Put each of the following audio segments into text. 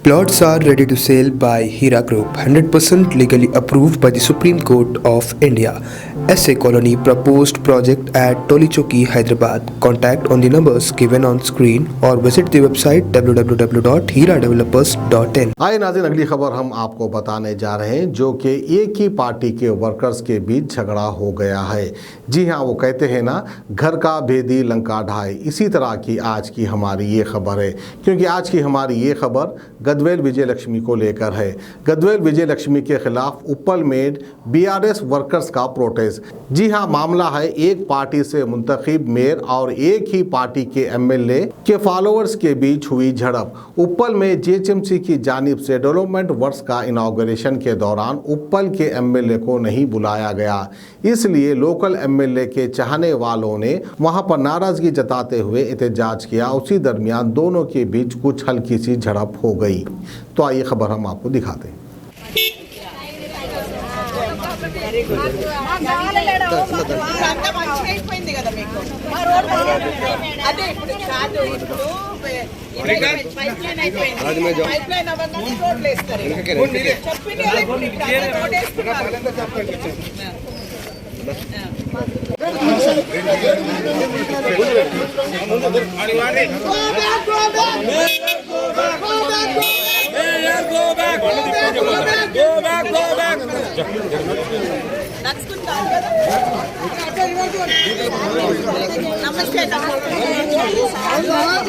Plots are ready to sell by Hira Group, 100% legally approved by the Supreme Court of India. SA Colony proposed project at Tolichoki, Hyderabad. Contact on the numbers given on screen or visit the website www.hiradevelopers.in. आए नाज़रीन, अगली खबर हम आपको बताने जा रहे हैं जो कि एक ही पार्टी के वर्कर्स के बीच झगड़ा हो गया है। जी हां, वो कहते हैं ना, घर का भेदी लंका ढाई। इसी तरह की आज की हमारी ये खबर है, क्योंकि आज की हमारी ये खबर गदवेल विजय लक्ष्मी को लेकर है। गदवेल विजय लक्ष्मी के खिलाफ उप्पल में बीआरएस वर्कर्स का प्रोटेस्ट। जी हां, मामला है एक पार्टी से मुंतखब मेयर और एक ही पार्टी के एमएलए के फॉलोअर्स के बीच हुई झड़प। उप्पल में जीएचएमसी की जानिब से डेवलपमेंट वर्क्स का इनॉग्रेशन के दौरान उप्पल के एमएलए को नहीं बुलाया गया, इसलिए लोकल एमएलए के चाहने वालों ने वहां पर नाराजगी जताते हुए एहतजाज किया। उसी दरमियान दोनों के बीच कुछ हल्की सी झड़प हो गई। तो आइए खबर हम आपको दिखाते हैं।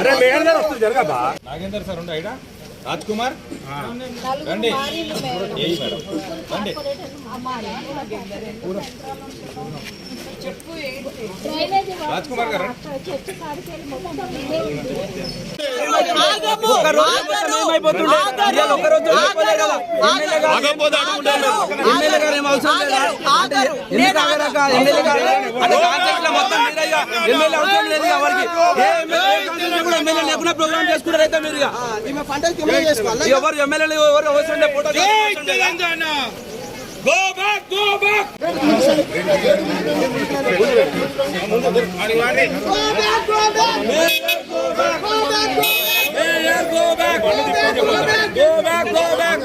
అరే మేయర్ గారు వస్తుంది జరగా బా నాగేందర్ సార్ ఉండ ఐడా రాజ్ కుమార్ రండి ఏయ్ మేడం రండి రాజ్ కుమార్ గారు ప్రోగ్రామ్ చేసుకున్నారైతే మీరు ఎవరు ఎమ్మెల్యేలు ఎవరు అవసరం photo Go back, go back! Go back, go back! Go back, go back! Go back, go back!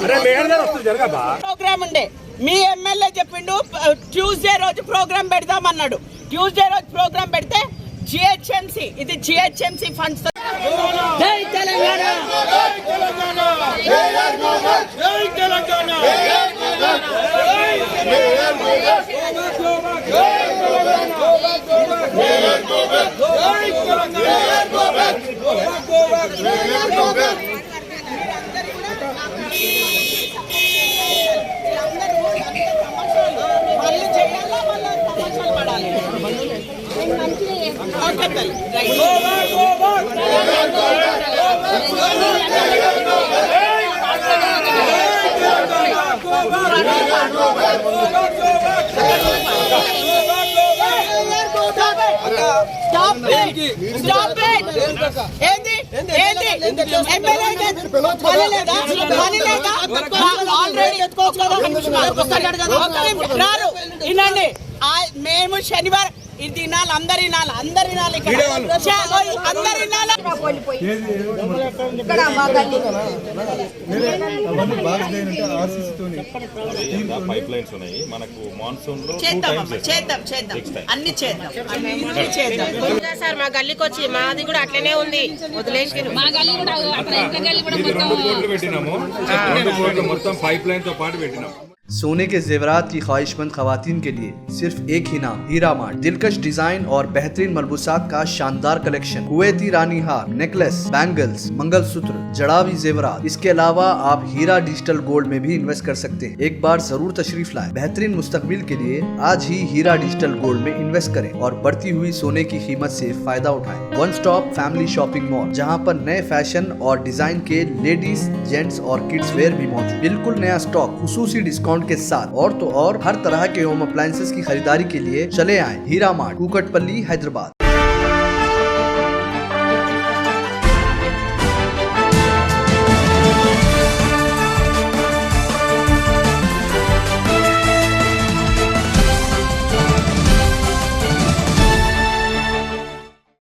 అరే మేయర్ గారు వస్తుంది జరగా బా ప్రోగ్రామ్ ఉండే మీ ఎమ్మెల్యే చెప్పిండు ట్యూస్డే రోజు ప్రోగ్రామ్ పెడదామన్నాడు. ట్యూస్డే రోజు ప్రోగ్రామ్ పెడితే జిహెచ్ఎంసి ఇది జిహెచ్ఎంసి ఫండ్స్. జై తెలంగాణ, జై తెలంగాణ, జై తెలంగాణ, మళ్ళీ చేయాలా, మళ్ళీ తమాషాలు పడాలి. వినండి, మేము శనివారం ఇది వినాలి, అందరు వినాలి, అందరు వినాలి, అందరు వినాలి. పైప్ లైన్స్ ఉన్నాయి మనకు మాన్సూన్ లో చేద్దాం అన్ని చేద్దాం సార్. మా గల్లీకి వచ్చి మాది కూడా అట్లనే ఉంది, వదిలేసి మా గల్లీ కూడా పెట్టినాము. 2 కోట్లు మొత్తం పైప్ లైన్ తో పాటు పెట్టినాము. सोने के जेवरात की ख्वाहिशमंद खवातीन के लिए सिर्फ एक ही नाम, हीरा मार्ट। दिलकश डिजाइन और बेहतरीन मलबूसात का शानदार कलेक्शन, कुवैती रानी हार, नेकलेस, बैंगल्स, मंगलसूत्र, जड़ावी जेवरात। इसके अलावा आप हीरा डिजिटल गोल्ड में भी इन्वेस्ट कर सकते हैं। एक बार जरूर तशरीफ लाएं। बेहतरीन मुस्तकबिल के लिए आज ही हीरा डिजिटल गोल्ड में इन्वेस्ट करें और बढ़ती हुई सोने की कीमत से फायदा उठाएं। One stop family shopping mall, जहां पर नए फैशन और डिजाइन के लेडीज, जेंट्स और किड्स वेयर भी मौजूद। बिल्कुल नया स्टॉक, खुसूसी डिस्काउंट के साथ। और तो और हर तरह के होम अप्लायंसेस की खरीदारी के लिए चले आए हीरा मार्ट, कुकटपल्ली, हैदराबाद।